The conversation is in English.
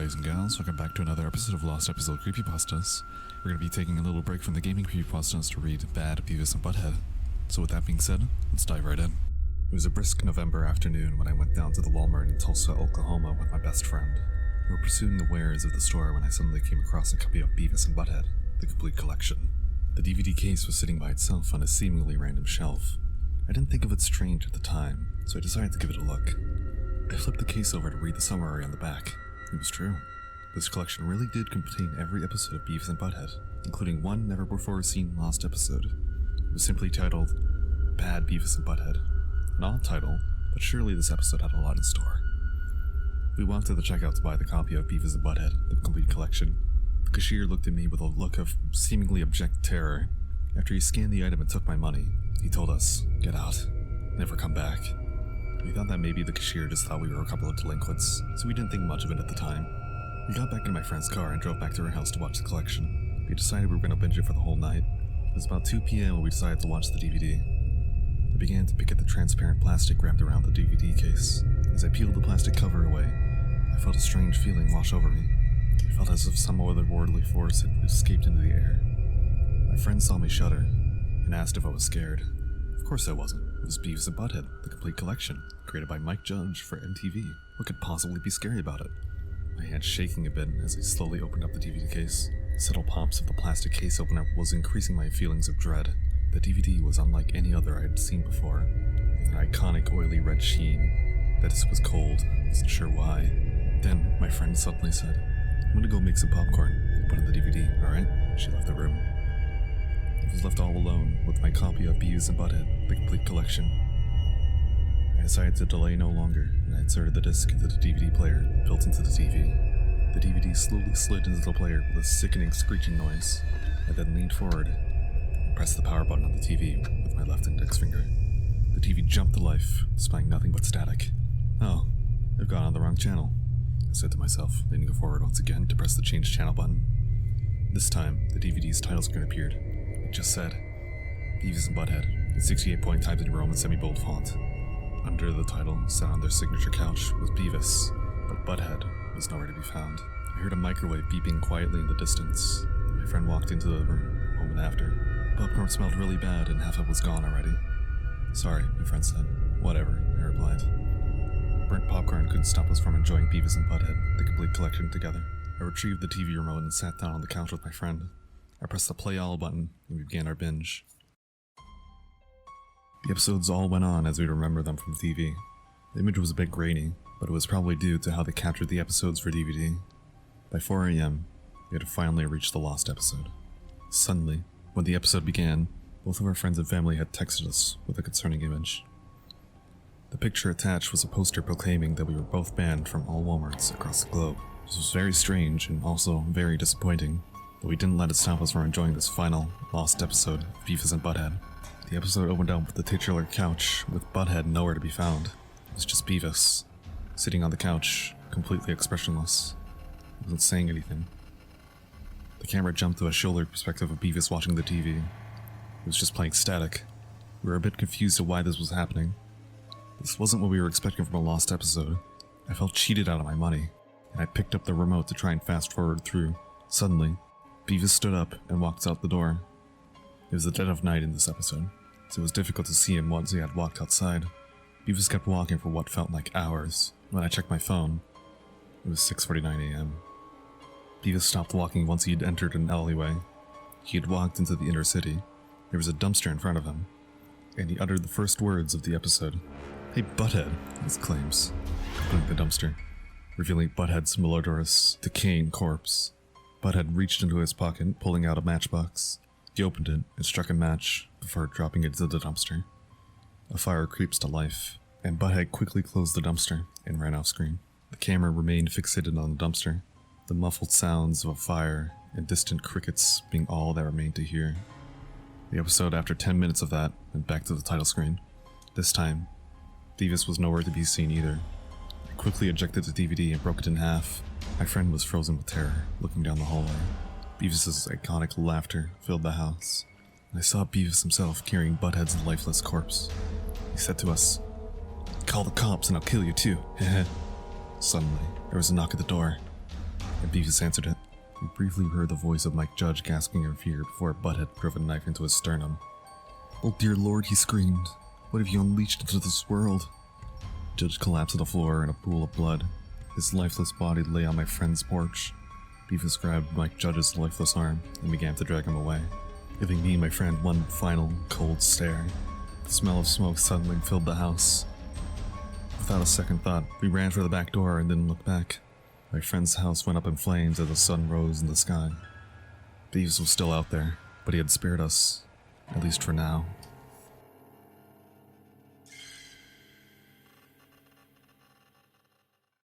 guys and gals, welcome back to another episode of Lost Episode Creepypastas. We're going to be taking a little break from the gaming creepypastas to read Bad, Beavis and Butthead. So with that being said, let's dive right in. It was a brisk November afternoon when I went down to the Walmart in Tulsa, Oklahoma with my best friend. We were pursuing the wares of the store when I suddenly came across a copy of Beavis and Butthead, the complete collection. The DVD case was sitting by itself on a seemingly random shelf. I didn't think of it strange at the time, so I decided to give it a look. I flipped the case over to read the summary on the back. It was true. This collection really did contain every episode of Beavis and Butthead, including one never-before-seen lost episode. It was simply titled, Bad Beavis and Butthead. An odd title, but surely this episode had a lot in store. We walked to the checkout to buy the copy of Beavis and Butthead, the complete collection. The cashier looked at me with a look of seemingly abject terror. After he scanned the item and took my money, he told us, "Get out. Never come back." We thought that maybe the cashier just thought we were a couple of delinquents, so we didn't think much of it at the time. We got back in my friend's car and drove back to her house to watch the collection. We decided we were going to binge it for the whole night. It was about 2 p.m. when we decided to watch the DVD. I began to pick at the transparent plastic wrapped around the DVD case. As I peeled the plastic cover away, I felt a strange feeling wash over me. I felt as if some otherworldly force had escaped into the air. My friend saw me shudder and asked if I was scared. Of course I wasn't. It was Beavis and Butthead, the complete collection, created by Mike Judge for MTV. What could possibly be scary about it? My hand shaking a bit as I slowly opened up the DVD case. The subtle pops of the plastic case opener was increasing my feelings of dread. The DVD was unlike any other I had seen before, with an iconic oily red sheen. That disc was cold, I wasn't sure why. Then, my friend suddenly said, "I'm gonna go make some popcorn. Put in the DVD, alright?" She left the room. I was left all alone with my copy of Beavis and Butthead, the complete collection. I decided to delay no longer, and I inserted the disc into the DVD player built into the TV. The DVD slowly slid into the player with a sickening screeching noise. I then leaned forward and pressed the power button on the TV with my left index finger. The TV jumped to life, displaying nothing but static. "Oh, I've gone on the wrong channel," I said to myself, leaning forward once again to press the change channel button. This time, the DVD's title screen appeared. It just said, Beavis and Butthead, in 68-point Times New Roman semi-bold font. Under the title, sat on their signature couch, was Beavis, but Butthead was nowhere to be found. I heard a microwave beeping quietly in the distance, and my friend walked into the room a moment after. Popcorn smelled really bad, and half of it was gone already. "Sorry," my friend said. "Whatever," I replied. Burnt popcorn couldn't stop us from enjoying Beavis and Butthead, the complete collection, together. I retrieved the TV remote and sat down on the couch with my friend. I pressed the play all button, and we began our binge. The episodes all went on as we remember them from TV. The image was a bit grainy, but it was probably due to how they captured the episodes for DVD. By 4 a.m., we had finally reached the lost episode. Suddenly, when the episode began, both of our friends and family had texted us with a concerning image. The picture attached was a poster proclaiming that we were both banned from all Walmarts across the globe. This was very strange and also very disappointing, but we didn't let it stop us from enjoying this final, lost episode of Beavis and Butthead. The episode opened up with the titular couch, with Butthead nowhere to be found. It was just Beavis, sitting on the couch, completely expressionless. He wasn't saying anything. The camera jumped to a shoulder perspective of Beavis watching the TV. It was just playing static. We were a bit confused at why this was happening. This wasn't what we were expecting from a lost episode. I felt cheated out of my money, and I picked up the remote to try and fast forward through. Suddenly, Beavis stood up and walked out the door. It was the dead of night in this episode, so it was difficult to see him once he had walked outside. Beavis kept walking for what felt like hours. When I checked my phone, it was 6:49 a.m. Beavis stopped walking once he had entered an alleyway. He had walked into the inner city. There was a dumpster in front of him, and he uttered the first words of the episode. "Hey, Butthead," he exclaims, opening the dumpster, revealing Butthead's malodorous, decaying corpse. Butthead reached into his pocket, pulling out a matchbox. He opened it and struck a match before dropping it into the dumpster. A fire creeps to life, and Butthead quickly closed the dumpster and ran off screen. The camera remained fixated on the dumpster, the muffled sounds of a fire and distant crickets being all that remained to hear. The episode, after 10 minutes of that, went back to the title screen. This time, Beavis was nowhere to be seen either. I quickly ejected the DVD and broke it in half. My friend was frozen with terror, looking down the hallway. Beavis' iconic laughter filled the house, and I saw Beavis himself carrying Butthead's lifeless corpse. He said to us, "Call the cops and I'll kill you too." Suddenly, there was a knock at the door. and Beavis answered it. We briefly heard the voice of Mike Judge gasping in fear before Butthead drove a knife into his sternum. "Oh dear Lord," he screamed. "What have you unleashed into this world?" Judge collapsed to the floor in a pool of blood. His lifeless body lay on my friend's porch. Beavis grabbed Mike Judge's lifeless arm and began to drag him away, giving me and my friend one final, cold stare. The smell of smoke suddenly filled the house. Without a second thought, we ran for the back door and didn't look back. My friend's house went up in flames as the sun rose in the sky. Beavis was still out there, but he had spared us, at least for now.